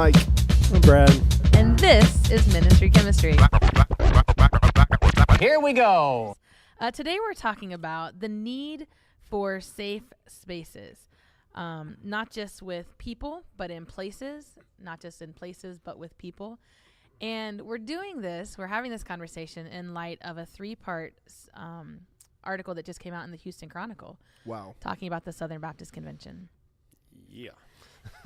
Mike. I'm Brad. And this is Ministry Chemistry. Here we go. Today we're talking about the need for safe spaces, not just with people, but in places, not just in places, but with people. And we're having this conversation in light of a 3-part article that just came out in the Houston Chronicle. Wow. Talking about the Southern Baptist Convention. Yeah.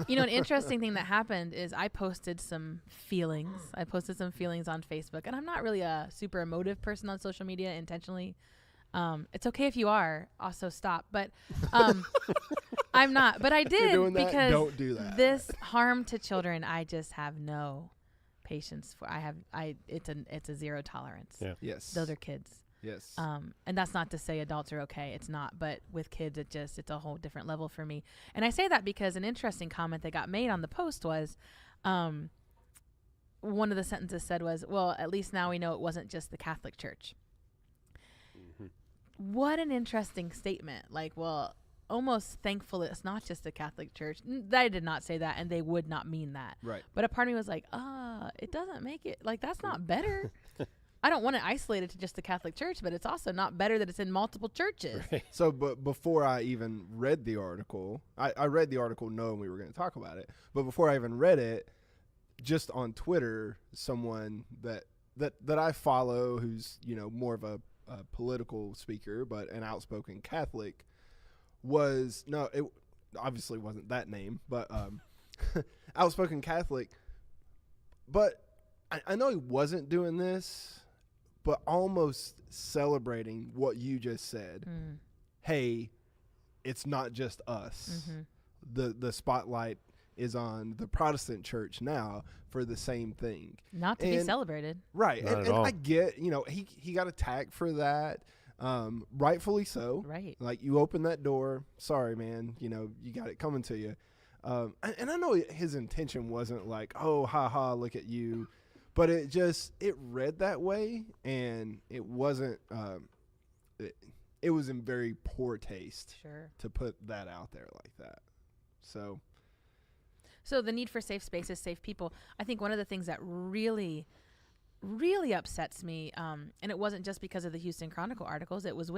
You know, an interesting thing that happened is I posted some feelings. I posted some feelings on Facebook, and I'm not really a super emotive person on social media intentionally. It's okay if you are. Also, stop. But I'm not. But I did because don't do that. This harm to children, I just have no patience for. It's a zero tolerance. Yeah. Yes. Those are kids. Yes. And that's not to say adults are okay. It's not. But with kids, it's a whole different level for me. And I say that because an interesting comment that got made on the post was, one of the sentences said was, well, at least now we know it wasn't just the Catholic Church. Mm-hmm. What an interesting statement. Like, well, almost thankful it's not just the Catholic Church. They did not say that, and they would not mean that. Right. But a part of me was like, it doesn't make it. Like, that's not better. I don't want to isolate it to just the Catholic Church, but it's also not better that it's in multiple churches. Right. So, but before I even read the article, I read the article knowing we were going to talk about it. But before I even read it, just on Twitter, someone that I follow who's, more of a political speaker, but an outspoken Catholic it obviously wasn't that name, but outspoken Catholic. But I know he wasn't doing this, but almost celebrating what you just said. Mm. Hey, it's not just us. Mm-hmm. The spotlight is on the Protestant church now for the same thing. Not to be celebrated. Right. Not And at all. I get, he got attacked for that. Rightfully so. Right. Like, you open that door. Sorry, man. You got it coming to you. And I know his intention wasn't like, oh, ha ha, look at you. But it read that way, and it wasn't, it was in very poor taste to put that out there like that. So the need for safe spaces, safe people. I think one of the things that really, really upsets me, and it wasn't just because of the Houston Chronicle articles. It was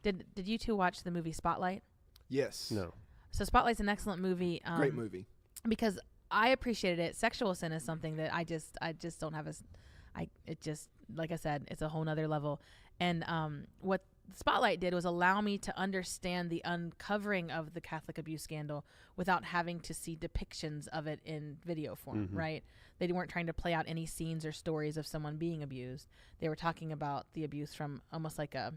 did you two watch the movie Spotlight? yes. No. So Spotlight's an excellent movie. Great movie. Because I appreciated it. Sexual sin is something that I just don't have like I said, it's a whole nother level. And what Spotlight did was allow me to understand the uncovering of the Catholic abuse scandal without having to see depictions of it in video form, right? They weren't trying to play out any scenes or stories of someone being abused. They were talking about the abuse from almost like a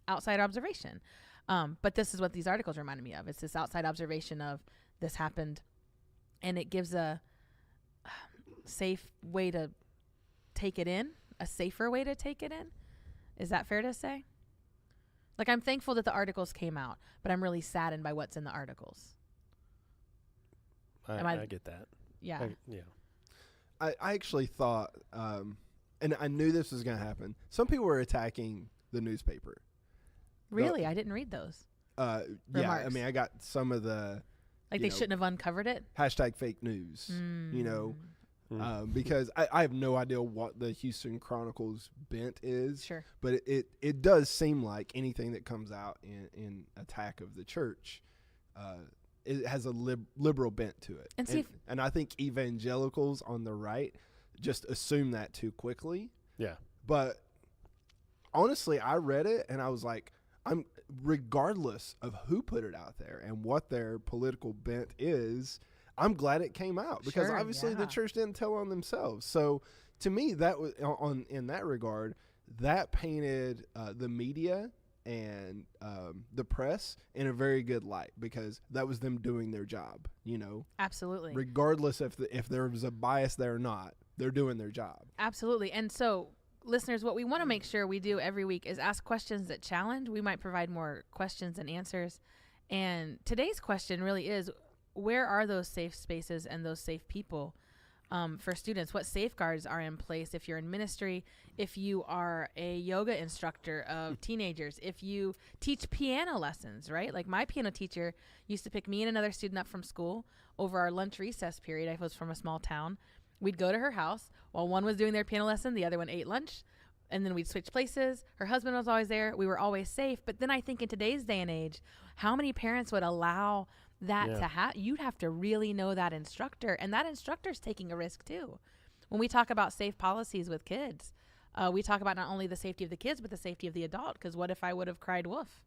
outside observation. But this is what these articles reminded me of. It's this outside observation of this happened, and it gives a safe way to take it in, a safer way to take it in. Is that fair to say? Like, I'm thankful that the articles came out, but I'm really saddened by what's in the articles. I get that. Yeah. I actually thought, and I knew this was going to happen, some people were attacking the newspaper. Really? I didn't read those. Yeah, Remarks. I mean, I got some of the... Like, they shouldn't have uncovered it? #fake news, because I have no idea what the Houston Chronicle's bent is. Sure. But it does seem like anything that comes out in attack of the church, it has a liberal bent to it. And I think evangelicals on the right just assume that too quickly. Yeah. But honestly, I read it and I was like, regardless of who put it out there and what their political bent is, I'm glad it came out because obviously the church didn't tell on themselves. So to me, that was in that regard, that painted the media and the press in a very good light because that was them doing their job, Absolutely. Regardless if there was a bias there or not, they're doing their job. Absolutely. And so, listeners, what we want to make sure we do every week is ask questions that challenge. We might provide more questions and answers. And today's question really is, where are those safe spaces and those safe people for students? What safeguards are in place if you're in ministry, if you are a yoga instructor of teenagers, if you teach piano lessons, right? Like my piano teacher used to pick me and another student up from school over our lunch recess period. I was from a small town. We'd go to her house while one was doing their piano lesson, the other one ate lunch, and then we'd switch places. Her husband was always there. We were always safe. But then I think in today's day and age, how many parents would allow that to happen? You'd have to really know that instructor, and that instructor's taking a risk too. When we talk about safe policies with kids, we talk about not only the safety of the kids, but the safety of the adult. Because what if I would have cried wolf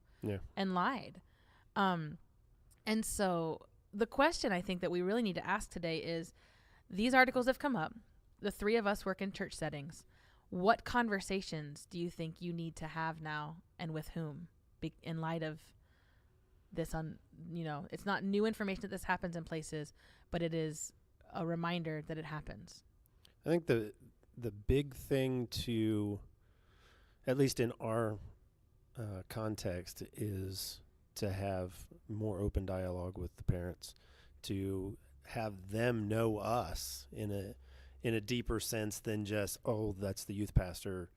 and lied? And so the question I think that we really need to ask today is, these articles have come up. The three of us work in church settings. What conversations do you think you need to have now, and with whom, in light of this? It's not new information that this happens in places, but it is a reminder that it happens. I think the big thing to, at least in our context, is to have more open dialogue with the parents, to have them know us in a deeper sense than just, oh, that's the youth pastor,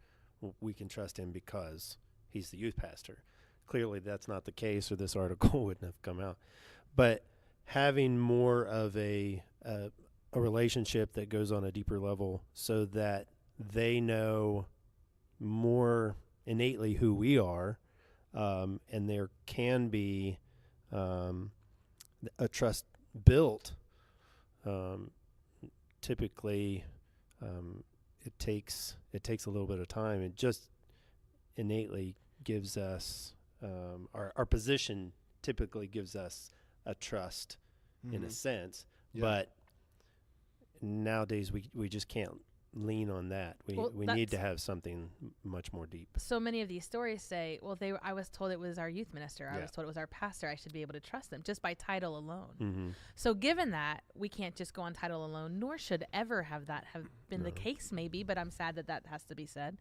we can trust him because he's the youth pastor. Clearly that's not the case, or this article wouldn't have come out. But having more of a relationship that goes on a deeper level, so that they know more innately who we are, and there can be a trust built. Typically, it takes a little bit of time. It just innately gives us our position typically gives us a trust in a sense, but nowadays we just can't lean on that. We need to have something much more deep. So many of these stories say, well, I was told it was our youth minister. I was told it was our pastor. I should be able to trust them just by title alone. So given that, we can't just go on title alone, nor should ever have been the case maybe, but I'm sad that has to be said.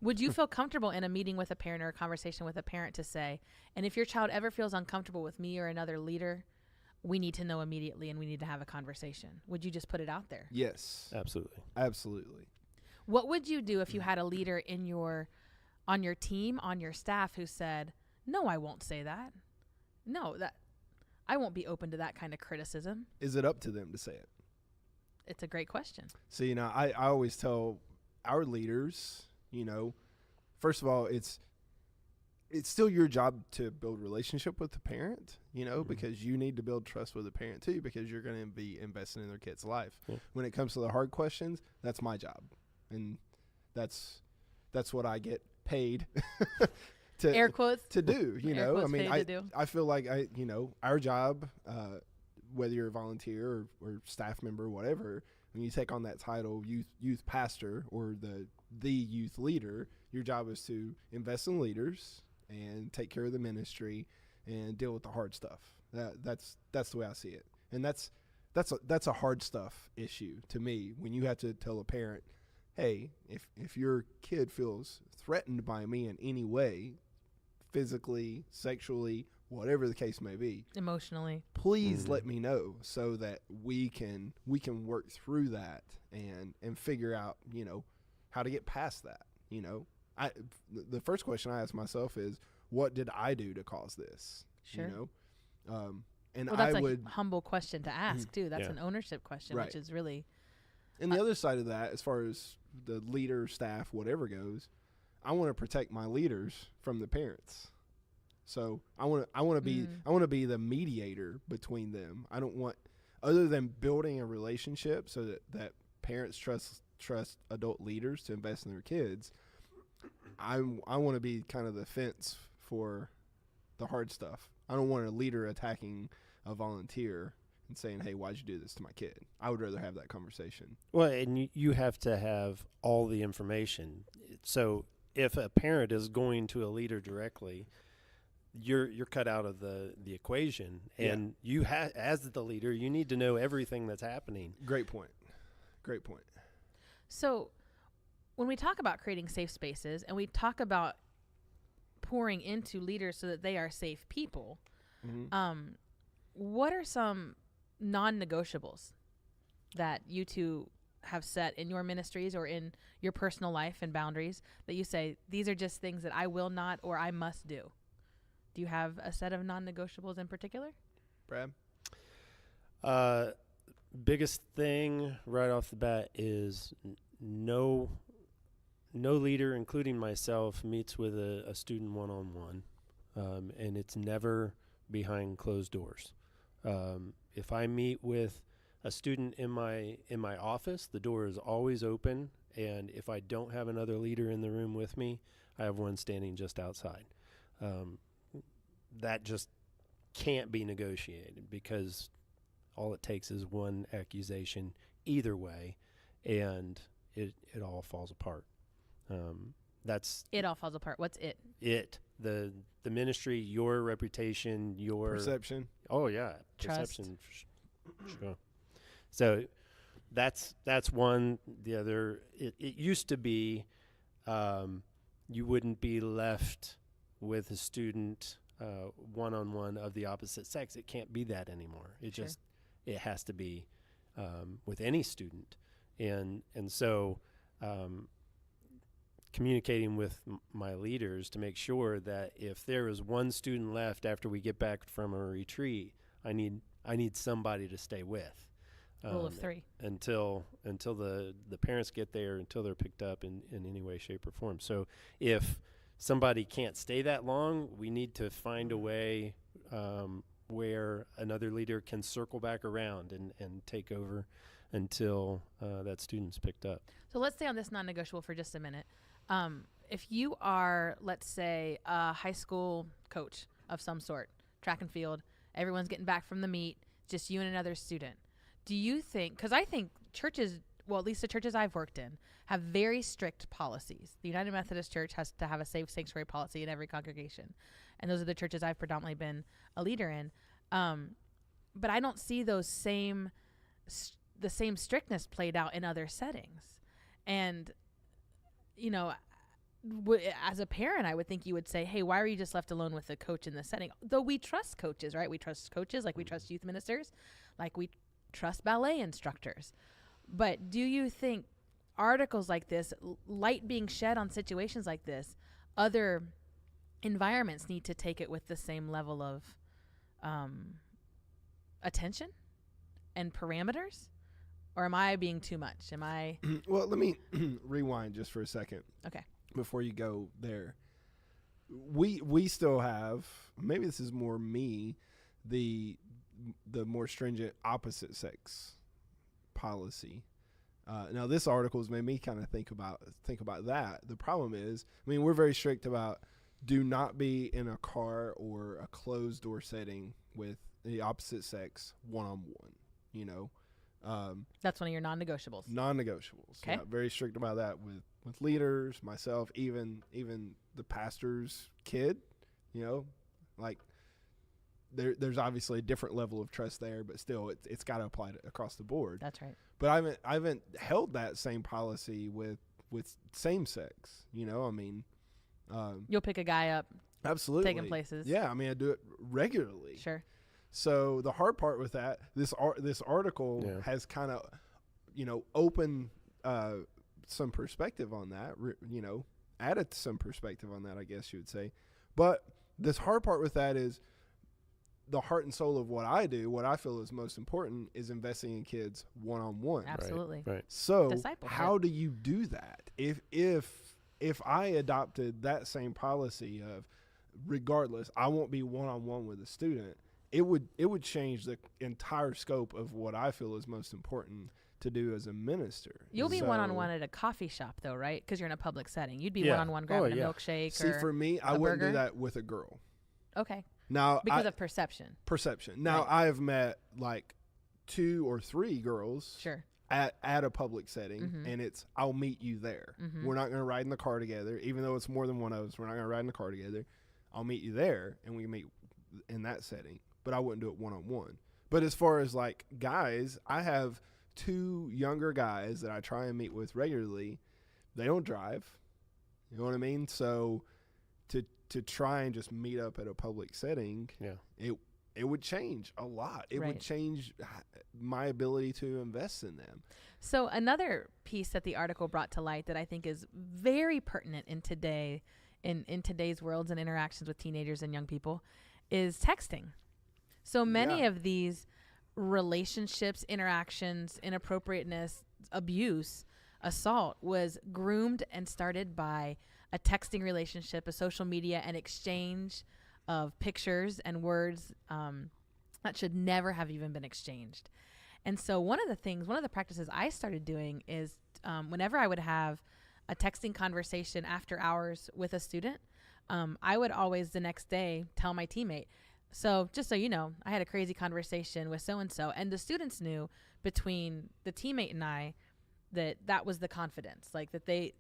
Would you feel comfortable in a meeting with a parent or a conversation with a parent to say, and if your child ever feels uncomfortable with me or another leader, we need to know immediately and we need to have a conversation? Would you just put it out there? Yes. Absolutely. What would you do if you had a leader on your team, on your staff, who said, no, I won't say that. No, I won't be open to that kind of criticism. Is it up to them to say it? It's a great question. So, I always tell our leaders, first of all, it's still your job to build relationship with the parent, because you need to build trust with the parent too, because you're going to be investing in their kid's life. When it comes to the hard questions, that's my job. And that's what I get paid to air quotes to do, I feel like our job, whether you're a volunteer or staff member, whatever, when you take on that title, youth pastor or the youth leader, your job is to invest in leaders and take care of the ministry and deal with the hard stuff. That's the way I see it. And that's a hard stuff issue to me, when you have to tell a parent, hey, if your kid feels threatened by me in any way, physically, sexually, whatever the case may be, emotionally, please let me know, so that we can work through that and figure out, how to get past that. The first question I ask myself is, what did I do to cause this? Sure. And that's a humble question to ask too. That's an ownership question, right, which is really. And the other side of that, as far as the leader, staff, whatever goes, I want to protect my leaders from the parents. So I want to be the mediator between them. I don't want, other than building a relationship so that parents trust adult leaders to invest in their kids, I want to be kind of the fence for the hard stuff. I don't want a leader attacking a volunteer and saying, hey, why'd you do this to my kid? I would rather have that conversation. Well, and you have to have all the information. So if a parent is going to a leader directly, you're cut out of the equation, and you as the leader, you need to know everything that's happening. Great point. So when we talk about creating safe spaces and we talk about pouring into leaders so that they are safe people, what are some non-negotiables that you two have set in your ministries or in your personal life and boundaries that you say, these are just things that I will not or I must do? Do you have a set of non-negotiables in particular? Brad? Biggest thing right off the bat is no leader, including myself, meets with a student one-on-one, and it's never behind closed doors. If I meet with a student in my office, the door is always open, and if I don't have another leader in the room with me, I have one standing just outside. That just can't be negotiated, because all it takes is one accusation either way, and it all falls apart. That's It all falls apart. What's it? the ministry, your reputation, your Perception. Oh yeah, Trust. perception. Sure. So that's one. The other, it used to be, you wouldn't be left with a student one-on-one of the opposite sex. It can't be that anymore. It has to be with any student, and so communicating with my leaders to make sure that if there is one student left after we get back from a retreat, I need somebody to stay with. Rule of 3. Until the parents get there, until they're picked up in any way, shape, or form. So if somebody can't stay that long, we need to find a way where another leader can circle back around and take over until that student's picked up. So let's stay on this non-negotiable for just a minute. If you are, let's say, a high school coach of some sort, track and field, everyone's getting back from the meet, just you and another student. Do you think, because I think churches, well, at least the churches I've worked in, have very strict policies. The United Methodist Church has to have a safe sanctuary policy in every congregation. And those are the churches I've predominantly been a leader in. But I don't see the same strictness played out in other settings. And, you know, as a parent, I would think you would say, hey, why are you just left alone with the coach in this setting? Though we trust coaches, right? We trust coaches like we trust youth ministers, like we trust ballet instructors. But do you think articles like this, light being shed on situations like this, other environments need to take it with the same level of attention and parameters? Or am I being too much? Am I? Well, let me rewind just for a second. Okay. Before you go there, we still have, maybe this is more me, the more stringent opposite sex policy. Now this article has made me kind of think about that. The problem is, I mean, we're very strict about do not be in a car or a closed door setting with the opposite sex one-on-one, you know. That's one of your non-negotiables. Non-negotiables. Okay. Yeah, very strict about that with leaders, myself, even the pastor's kid, you know, like there's obviously a different level of trust there, but still it's got to apply across the board. That's right. But I haven't held that same policy with same sex, you know. I mean, You'll pick a guy up, absolutely, take him places. Yeah, I mean, I do it regularly. Sure. So the hard part with that, this article has kind of, you know, opened some perspective on that, you know, added some perspective on that, I guess you would say. But this hard part with that is the heart and soul of what I do, what I feel is most important, is investing in kids one-on-one. Absolutely. Right. So Discipleship. how do you do that? If I adopted that same policy of, regardless, I won't be one-on-one with a student, it would change the entire scope of what I feel is most important to do as a minister. You'll be one-on-one at a coffee shop, though, right? Because you're in a public setting. You'd be one-on-one grabbing a milkshake. See, or for me, I wouldn't do that with a girl. Okay. Now, because of perception. Now, Right. I have met like 2 or 3 girls Sure. at a public setting, Mhm. and it's, I'll meet you there. Mhm. We're not going to ride in the car together, even though it's more than one of us. We're not going to ride in the car together. I'll meet you there, and we meet in that setting. But I wouldn't do it one-on-one. But as far as like guys, I have 2 younger guys that I try and meet with regularly. They don't drive. You know what I mean? So to try and just meet up at a public setting, it would change a lot. It would Right. change my ability to invest in them. So another piece that the article brought to light that I think is very pertinent in today's worlds and interactions with teenagers and young people is texting. So many Yeah. of these relationships, interactions, inappropriateness, abuse, assault was groomed and started by a texting relationship, a social media, and exchange of pictures and words that should never have even been exchanged. And so one of the practices I started doing is whenever I would have a texting conversation after hours with a student, I would always the next day tell my teammate, so just so you know, I had a crazy conversation with so-and-so, and the students knew between the teammate and I that was the confidence, like that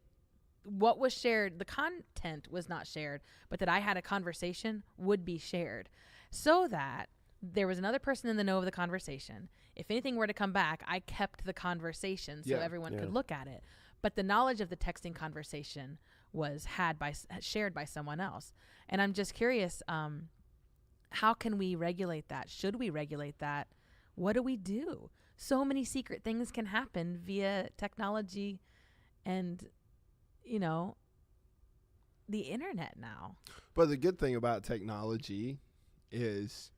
what was shared, the content was not shared, but that I had a conversation would be shared so that there was another person in the know of the conversation. If anything were to come back, I kept the conversation so everyone could look at it. But the knowledge of the texting conversation was shared by someone else. And I'm just curious, how can we regulate that? Should we regulate that? What do we do? So many secret things can happen via technology and, the internet now. But the good thing about technology is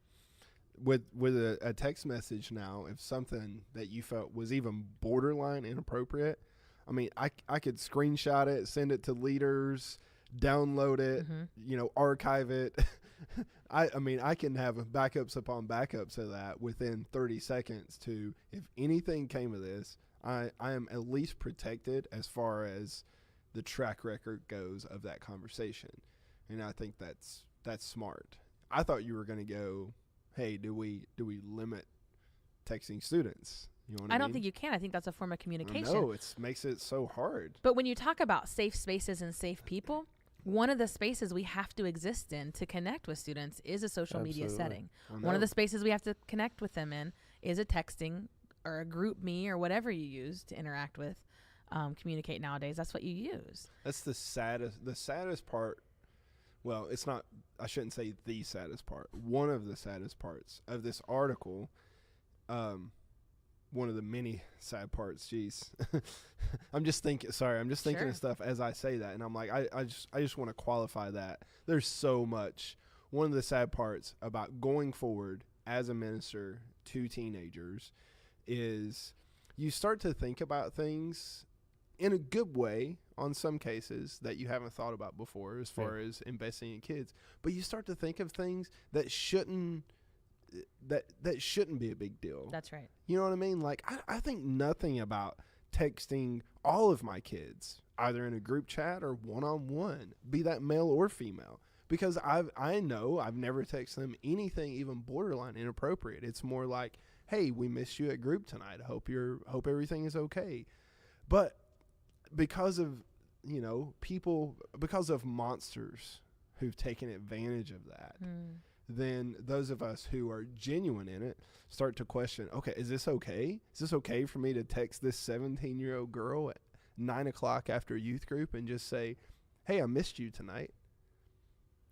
with a text message now, if something that you felt was even borderline inappropriate, I mean, I could screenshot it, send it to leaders, download it, archive it. I mean, I can have backups upon backups of that within 30 seconds to, if anything came of this, I am at least protected as far as the track record goes of that conversation. And I think that's smart. I thought you were going to go, hey, do we limit texting students? You know what I don't mean? think you can. I think that's a form of communication. No, it makes it so hard. But when you talk about safe spaces and safe people, one of the spaces we have to exist in to connect with students is a social media setting. One of the spaces we have to connect with them in is a texting or a group me or whatever you use to interact with, communicate nowadays. That's what you use. That's the saddest part. Well, it's not, I shouldn't say the saddest part. One of the saddest parts of this article, one of the many sad parts, jeez. I'm just thinking of stuff as I say that. And I'm like, I just want to qualify that. There's so much. One of the sad parts about going forward as a minister to teenagers is you start to think about things in a good way on some cases that you haven't thought about before as far as investing in kids. But you start to think of things that shouldn't be a big deal. That's right. You know what I mean? Like, I think nothing about texting all of my kids, either in a group chat or one-on-one, be that male or female. Because I know I've never texted them anything even borderline inappropriate. It's more like, hey, we missed you at group tonight. Hope everything is okay. But because of, because of monsters who've taken advantage of that, then those of us who are genuine in it start to question, okay, is this okay? Is this okay for me to text this 17-year-old girl at 9 o'clock after youth group and just say, hey, I missed you tonight?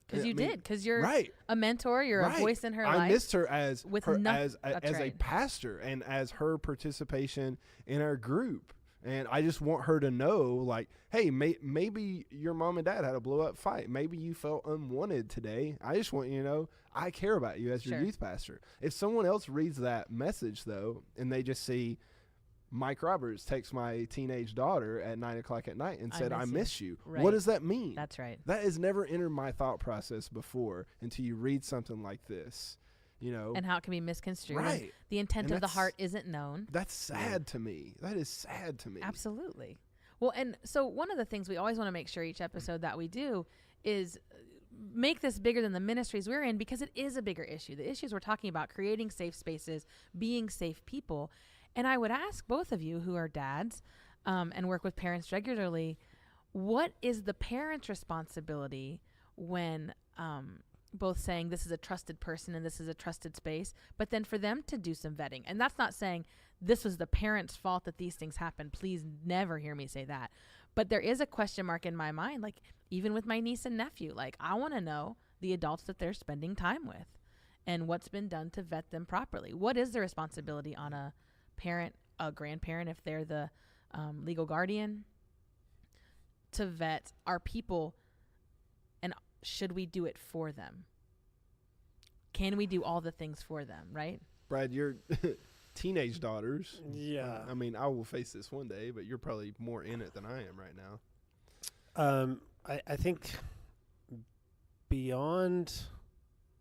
Because because you're right. a mentor, you're a voice in her life. I missed her as That's a pastor and as her participation in our group. And I just want her to know, like, hey, maybe your mom and dad had a blow-up fight. Maybe you felt unwanted today. I just want you to know I care about you as your youth pastor. If someone else reads that message, though, and they just see Mike Roberts text my teenage daughter at 9 o'clock at night and said, I miss you. Right. What does that mean? That's right. That has never entered my thought process before until you read something like this. And how it can be misconstrued. Right. And the intent of the heart isn't known. That's sad to me. That is sad to me. Absolutely. Well, and so one of the things we always want to make sure each episode that we do is make this bigger than the ministries we're in, because it is a bigger issue. The issues we're talking about, creating safe spaces, being safe people. And I would ask both of you who are dads and work with parents regularly, what is the parent's responsibility when both saying this is a trusted person and this is a trusted space, but then for them to do some vetting? And that's not saying this was the parent's fault that these things happen. Please never hear me say that. But there is a question mark in my mind, like even with my niece and nephew, like I want to know the adults that they're spending time with. and what's been done to vet them properly. What is the responsibility on a parent, a grandparent, if they're the legal guardian, to vet our people, and should we do it for them? Can we do all the things for them, right? Brad, your teenage daughters. Yeah. I mean, I will face this one day, but you're probably more in it than I am right now. I think beyond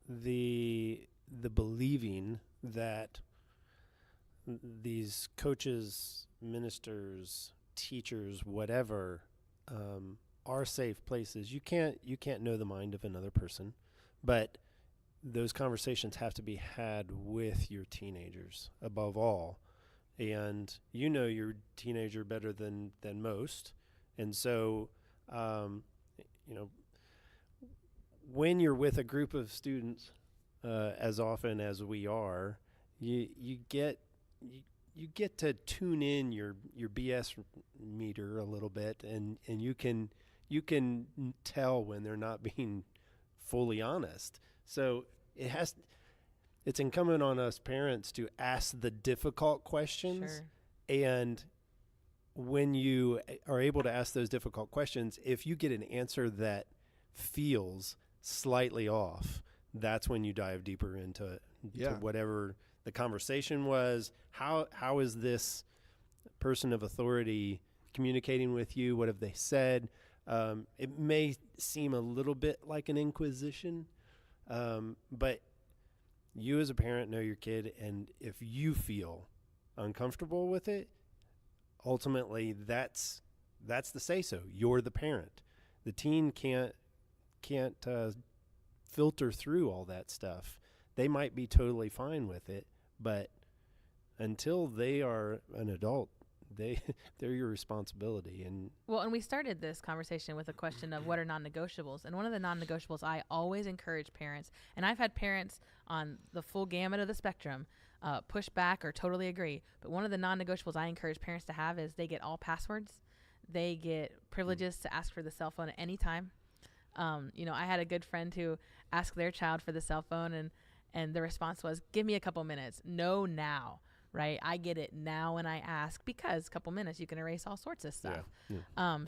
the believing that these coaches, ministers, teachers, whatever, are safe places. You can't know the mind of another person, but those conversations have to be had with your teenagers above all. And you know your teenager better than most. And so, when you're with a group of students, as often as we are, you get to tune in your BS meter a little bit, and you can tell when they're not being fully honest. So it's incumbent on us parents to ask the difficult questions. Sure. And when you are able to ask those difficult questions, if you get an answer that feels slightly off, that's when you dive deeper into whatever the conversation was. How is this person of authority communicating with you? What have they said? It may seem a little bit like an inquisition, but you as a parent know your kid, and if you feel uncomfortable with it, ultimately that's the say-so. You're the parent. The teen can't filter through all that stuff. They might be totally fine with it, but until they are an adult, they're your responsibility. And we started this conversation with a question of what are non-negotiables, and one of the non-negotiables I always encourage parents, and I've had parents on the full gamut of the spectrum push back or totally agree, but one of the non-negotiables I encourage parents to have is they get all passwords, they get privileges to ask for the cell phone at any time. I had a good friend who asked their child for the cell phone, and the response was, give me a couple minutes. No, now. Right? I get it now when I ask, because a couple minutes you can erase all sorts of stuff. Yeah.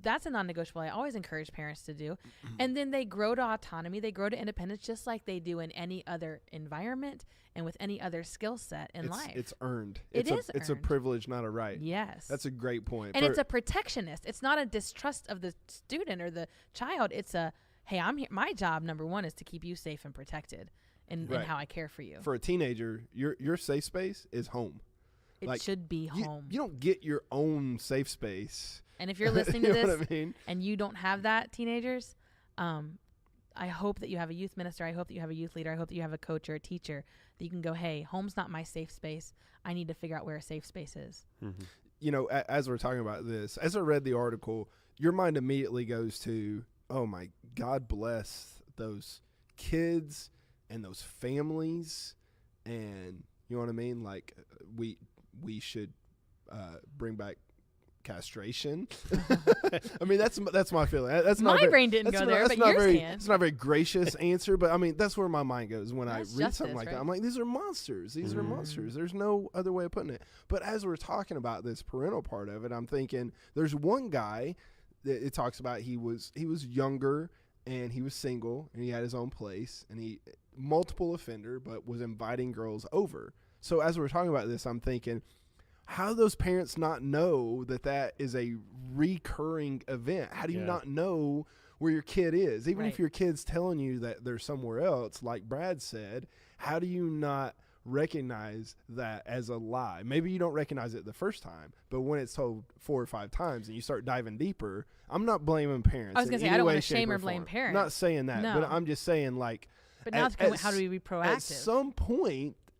That's a non-negotiable I always encourage parents to do. And then they grow to autonomy. They grow to independence just like they do in any other environment and with any other skill set in life. It's earned. It's a privilege, not a right. Yes. That's a great point. And it's a protectionist. It's not a distrust of the student or the child. It's a, hey, I'm here. My job, number one, is to keep you safe and protected. And how I care for you. For a teenager, your safe space is home. It should be home. You don't get your own safe space. And if you're listening to this I mean? And you don't have that, teenagers, I hope that you have a youth minister. I hope that you have a youth leader. I hope that you have a coach or a teacher that you can go, hey, home's not my safe space. I need to figure out where a safe space is. Mm-hmm. As we're talking about this, as I read the article, your mind immediately goes to, oh my, God bless those kids and those families, and you know what I mean? Like we should bring back castration. I mean, that's my feeling. That's my not brain didn't go there, but yours can. It's not a very gracious answer, but I mean, that's where my mind goes when that's I read something like that. I'm like, these are monsters. These are monsters. There's no other way of putting it. But as we're talking about this parental part of it, I'm thinking there's one guy that it talks about. He was younger and he was single and he had his own place and he multiple offender, but was inviting girls over. So as we're talking about this, I'm thinking, how do those parents not know that is a recurring event? How do you not know where your kid is? Even if your kid's telling you that they're somewhere else, like Brad said, how do you not recognize that as a lie? Maybe you don't recognize it the first time, but when it's told 4 or 5 times and you start diving deeper, I'm not blaming parents. I was going to say, I don't want to shame or blame parents. Not saying that, no. but I'm just saying, like, but now how do we be proactive?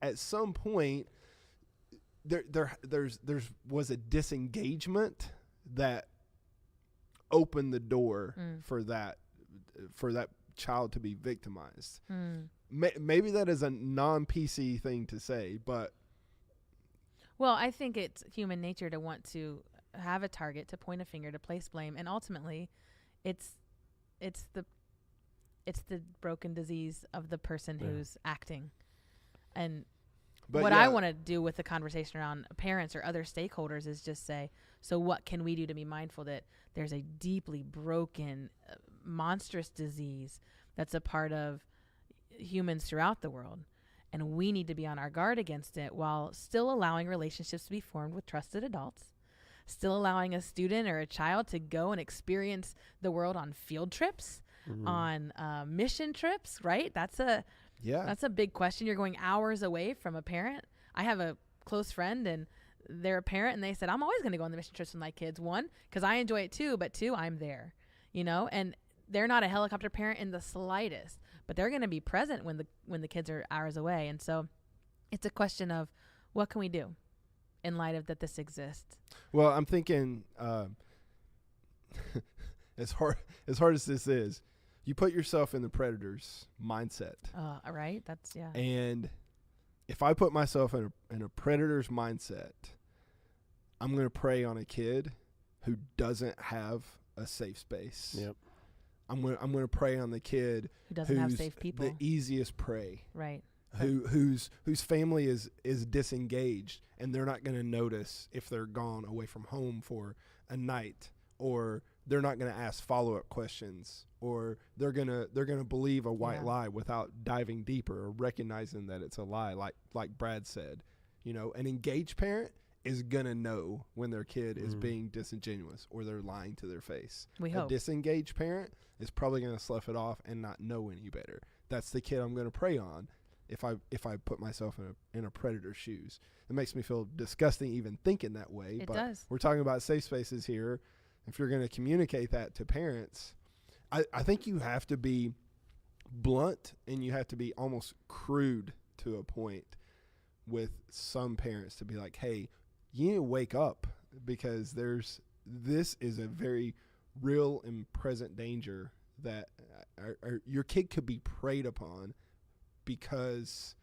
At some point, there was a disengagement that opened the door for that child to be victimized. Maybe that is a non-PC thing to say, but well, I think it's human nature to want to have a target, to point a finger, to place blame, and ultimately, it's it's the broken disease of the person who's acting. And But what I want to do with the conversation around parents or other stakeholders is just say, so what can we do to be mindful that there's a deeply broken, monstrous disease that's a part of humans throughout the world, and we need to be on our guard against it while still allowing relationships to be formed with trusted adults, still allowing a student or a child to go and experience the world on field trips, on mission trips, right? That's a big question. You're going hours away from a parent. I have a close friend, and they're a parent, and they said, I'm always going to go on the mission trips with my kids. One, because I enjoy it too, but two, I'm there, and they're not a helicopter parent in the slightest, but they're going to be present when the kids are hours away. And so it's a question of what can we do in light of that this exists? Well, I'm thinking as hard as this is, you put yourself in the predator's mindset. All right. That's, yeah. And if I put myself in a predator's mindset, I'm going to prey on a kid who doesn't have a safe space. Yep. I'm going to prey on the kid who doesn't have safe people. The easiest prey. Right. Whose family is disengaged, and they're not going to notice if they're gone away from home for a night, or they're not going to ask follow-up questions, or they're going to believe a white lie without diving deeper or recognizing that it's a lie, like Brad said. An engaged parent is going to know when their kid is being disingenuous or they're lying to their face. We hope. A disengaged parent is probably going to slough it off and not know any better. That's the kid I'm going to prey on if I put myself in a predator's shoes. It makes me feel disgusting even thinking that way. It but does. We're talking about safe spaces here. If you're going to communicate that to parents, I think you have to be blunt and you have to be almost crude to a point with some parents to be like, hey, you need to wake up, because this is a very real and present danger that your kid could be preyed upon because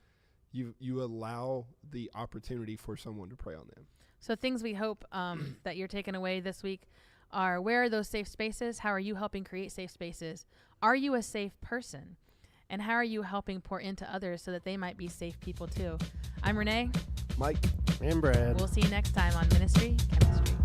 you allow the opportunity for someone to prey on them. So things we hope that you're taking away this week are, where are those safe spaces? How are you helping create safe spaces? Are you a safe person? And how are you helping pour into others so that they might be safe people too? I'm Renee. Mike. And Brad. We'll see you next time on Ministry Chemistry.